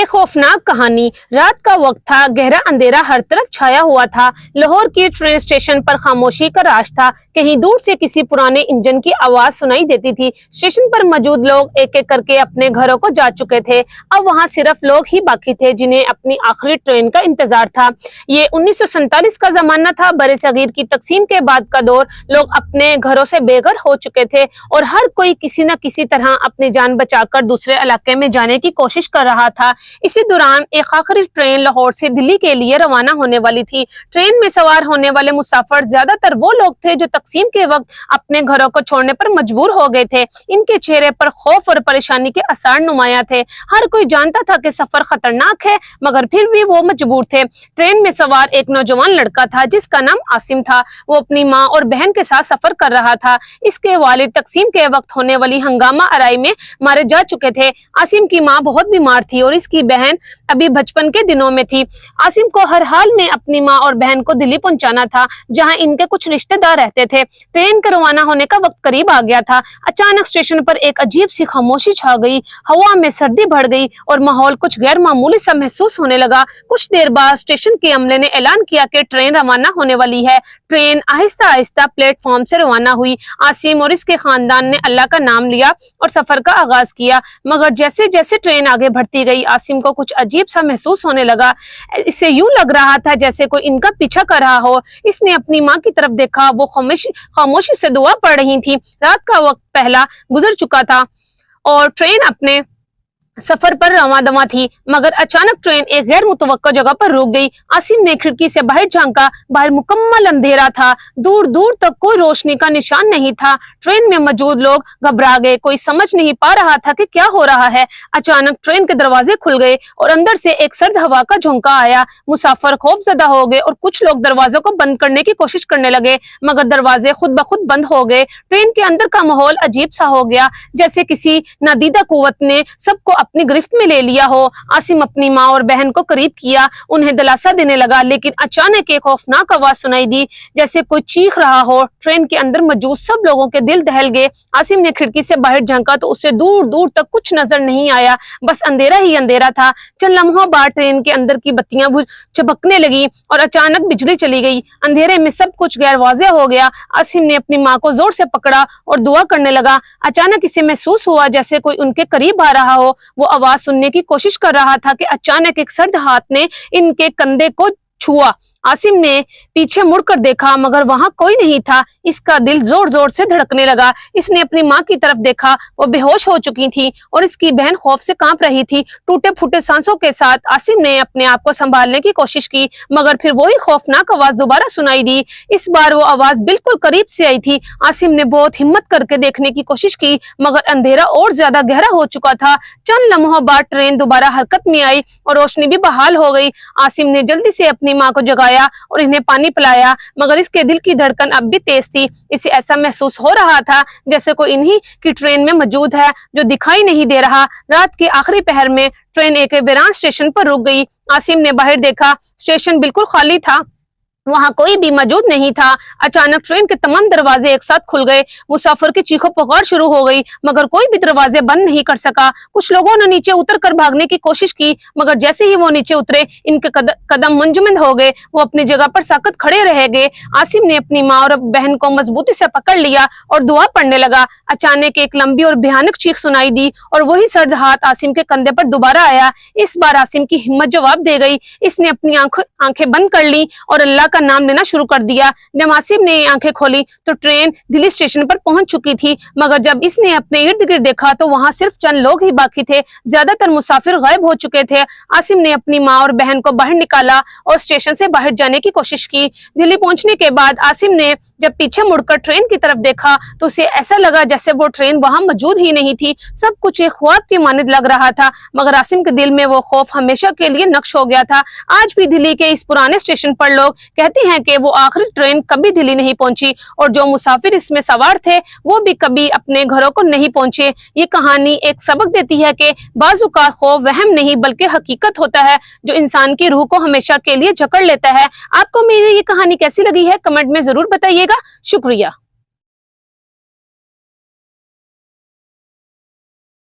ایک خوفناک کہانی۔ رات کا وقت تھا، گہرا اندھیرا ہر طرف چھایا ہوا تھا۔ لاہور کی ٹرین اسٹیشن پر خاموشی کا راج تھا۔ کہیں دور سے کسی پرانے انجن کی آواز سنائی دیتی تھی۔ اسٹیشن پر موجود لوگ ایک ایک کر کے اپنے گھروں کو جا چکے تھے۔ اب وہاں صرف لوگ ہی باقی تھے جنہیں اپنی آخری ٹرین کا انتظار تھا۔ یہ 1947 کا زمانہ تھا، بر صغیر کی تقسیم کے بعد کا دور۔ لوگ اپنے گھروں سے بے گھر ہو چکے تھے اور ہر کوئی کسی نہ کسی طرح اپنی جان بچا کر دوسرے علاقے میں جانے کی کوشش کر رہا تھا۔ اسی دوران ایک آخری ٹرین لاہور سے دلی کے لیے روانہ ہونے والی تھی۔ ٹرین میں سوار ہونے والے مسافر زیادہ تر وہ لوگ تھے جو تقسیم کے وقت اپنے گھروں کو چھوڑنے پر مجبور ہو گئے تھے۔ ان کے چہرے پر خوف اور پریشانی کے آثار نمایاں تھے۔ ہر کوئی جانتا تھا کہ سفر خطرناک ہے، مگر پھر بھی وہ مجبور تھے۔ ٹرین میں سوار ایک نوجوان لڑکا تھا جس کا نام عاصم تھا۔ وہ اپنی ماں اور بہن کے ساتھ سفر کر رہا تھا۔ اس کے والد تقسیم کے وقت ہونے والی ہنگامہ آرائی میں مارے جا چکے تھے۔ عاصم کی ماں بہت بیمار تھی اور اس کی بہن ابھی بچپن کے دنوں میں تھی۔ عاصم کو ہر حال میں اپنی ماں اور بہن کو دلی پہنچانا تھا جہاں ان کے کچھ رشتہ دار رہتے تھے۔ ٹرین کے روانہ ہونے کا وقت قریب آ گیا تھا۔ اچانک اسٹیشن پر ایک عجیب سی خاموشی چھا گئی۔ ہوا میں سردی بڑھ گئی اور ماحول کچھ غیر معمولی سا محسوس ہونے لگا۔ کچھ دیر بعد اسٹیشن کے عملے نے اعلان کیا کہ ٹرین روانہ ہونے والی ہے۔ ٹرین آہستہ آہستہ پلیٹ فارم سے روانہ ہوئی۔ عاصم اور اس کے خاندان نے اللہ کا نام لیا اور سفر کا آغاز کیا، مگر جیسے جیسے ٹرین آگے بڑھتی گئی عاصم کو کچھ عجیب سا محسوس ہونے لگا۔ اسے یوں لگ رہا تھا جیسے کوئی ان کا پیچھا کر رہا ہو۔ اس نے اپنی ماں کی طرف دیکھا، وہ خاموشی سے دعا پڑھ رہی تھی۔ رات کا وقت پہلا گزر چکا تھا اور ٹرین اپنے سفر پر رواں دواں تھی، مگر اچانک ٹرین ایک غیر متوقع جگہ پر رک گئی۔ عاصم نے کھڑکی سے باہر جھانکا، باہر مکمل اندھیرا تھا، دور دور تک کوئی روشنی کا نشان نہیں تھا۔ ٹرین میں موجود لوگ گھبرا گئے، کوئی سمجھ نہیں پا رہا تھا کہ کیا ہو رہا ہے۔ اچانک ٹرین کے دروازے کھل گئے اور اندر سے ایک سرد ہوا کا جھونکا آیا۔ مسافر خوف زدہ ہو گئے اور کچھ لوگ دروازوں کو بند کرنے کی کوشش کرنے لگے، مگر دروازے خود بخود بند ہو گئے۔ ٹرین کے اندر کا ماحول عجیب سا ہو گیا، جیسے کسی نادیدہ قوت نے سب کو اپنی گرفت میں لے لیا ہو۔ عاصم اپنی ماں اور بہن کو قریب کیا، انہیں دلاسا دینے لگا، لیکن اچانک ایک خوفناک آواز سنائی دی جیسے کوئی چیخ رہا ہو۔ ٹرین کے اندر موجود سب لوگوں کے دل دہل گئے۔ عاصم نے کھڑکی سے باہر جھانکا تو اسے دور دور تک کچھ نظر نہیں آیا، بس اندھیرا ہی اندھیرا تھا۔ چند لمحوں بعد ٹرین کے اندر کی بتیاں چمکنے لگی اور اچانک بجلی چلی گئی۔ اندھیرے میں سب کچھ غیر واضح ہو گیا۔ عاصم نے اپنی ماں کو زور سے پکڑا اور دعا کرنے لگا۔ اچانک اسے محسوس ہوا جیسے کوئی ان کے قریب آ رہا ہو۔ وہ آواز سننے کی کوشش کر رہا تھا کہ اچانک ایک سرد ہاتھ نے ان کے کندھے کو چھوا۔ عاصم نے پیچھے مڑ کر دیکھا، مگر وہاں کوئی نہیں تھا۔ اس کا دل زور زور سے دھڑکنے لگا۔ اس نے اپنی ماں کی طرف دیکھا، وہ بے ہوش ہو چکی تھی اور اس کی بہن خوف سے کانپ رہی تھی۔ ٹوٹے پھوٹے سانسوں کے ساتھ عاصم نے اپنے آپ کو سنبھالنے کی کوشش کی، مگر پھر وہی خوفناک آواز دوبارہ سنائی دی۔ اس بار وہ آواز بالکل قریب سے آئی تھی۔ عاصم نے بہت ہمت کر کے دیکھنے کی کوشش کی، مگر اندھیرا اور زیادہ گہرا ہو چکا تھا۔ چند لمحوں بعد ٹرین دوبارہ حرکت میں آئی اور روشنی بھی بحال ہو گئی۔ عاصم نے جلدی سے اپنی ماں کو جگایا اور انہیں پانی پلایا، مگر اس کے دل کی دھڑکن اب بھی تیز تھی۔ اسے ایسا محسوس ہو رہا تھا جیسے کوئی انہی کی ٹرین میں موجود ہے جو دکھائی نہیں دے رہا۔ رات کے آخری پہر میں ٹرین ایک ویران اسٹیشن پر رک گئی۔ عاصم نے باہر دیکھا، اسٹیشن بالکل خالی تھا، وہاں کوئی بھی موجود نہیں تھا۔ اچانک ٹرین کے تمام دروازے ایک ساتھ کھل گئے۔ مسافر کی چیخو پکار شروع ہو گئی، مگر کوئی بھی دروازے بند نہیں کر سکا۔ کچھ لوگوں نے نیچے اتر کر بھاگنے کی کوشش کی، مگر جیسے ہی وہ نیچے اترے ان کے قدم منجمد ہو گئے، وہ اپنی جگہ پر ساکت کھڑے رہ گئے۔ عاصم نے اپنی ماں اور بہن کو مضبوطی سے پکڑ لیا اور دعا پڑھنے لگا۔ اچانک ایک لمبی اور بھیانک چیخ سنائی دی اور وہی سرد ہاتھ عاصم کے کندھے پر دوبارہ آیا۔ اس بار عاصم کی ہمت جواب دے گئی۔ اس نے اپنی آنکھیں بند کر لی اور اللہ کا نام لینا شروع کر دیا۔ جب عاصم نے آنکھیں کھولی تو ٹرین دلی اسٹیشن پر پہنچ چکی تھی، مگر جب اس نے اپنے ارد گرد دیکھا تو وہاں صرف چند لوگ ہی باقی تھے، زیادہ تر مسافر غائب ہو چکے تھے۔ عاصم نے اپنی ماں اور بہن کو باہر نکالا اور اسٹیشن سے باہر جانے کی کوشش کی۔ دلی پہنچنے کے بعد عاصم نے جب پیچھے مڑ کر ٹرین کی طرف دیکھا تو اسے ایسا لگا جیسے وہ ٹرین وہاں موجود ہی نہیں تھی۔ سب کچھ ایک خواب کی مانند لگ رہا تھا، مگر عاصم کے دل میں وہ خوف ہمیشہ کے لیے نقش ہو گیا تھا۔ آج بھی دلی کے اس پرانے اسٹیشن پر لوگ کہتے ہیں کہ وہ آخری ٹرین کبھی دلی نہیں پہنچی اور جو مسافر اس میں سوار تھے وہ بھی کبھی اپنے گھروں کو نہیں پہنچے۔ یہ کہانی ایک سبق دیتی ہے کہ بعض اوقات خوف وہم نہیں بلکہ حقیقت ہوتا ہے جو انسان کی روح کو ہمیشہ کے لیے جکڑ لیتا ہے۔ آپ کو میری یہ کہانی کیسی لگی ہے کمنٹ میں ضرور بتائیے گا۔ شکریہ۔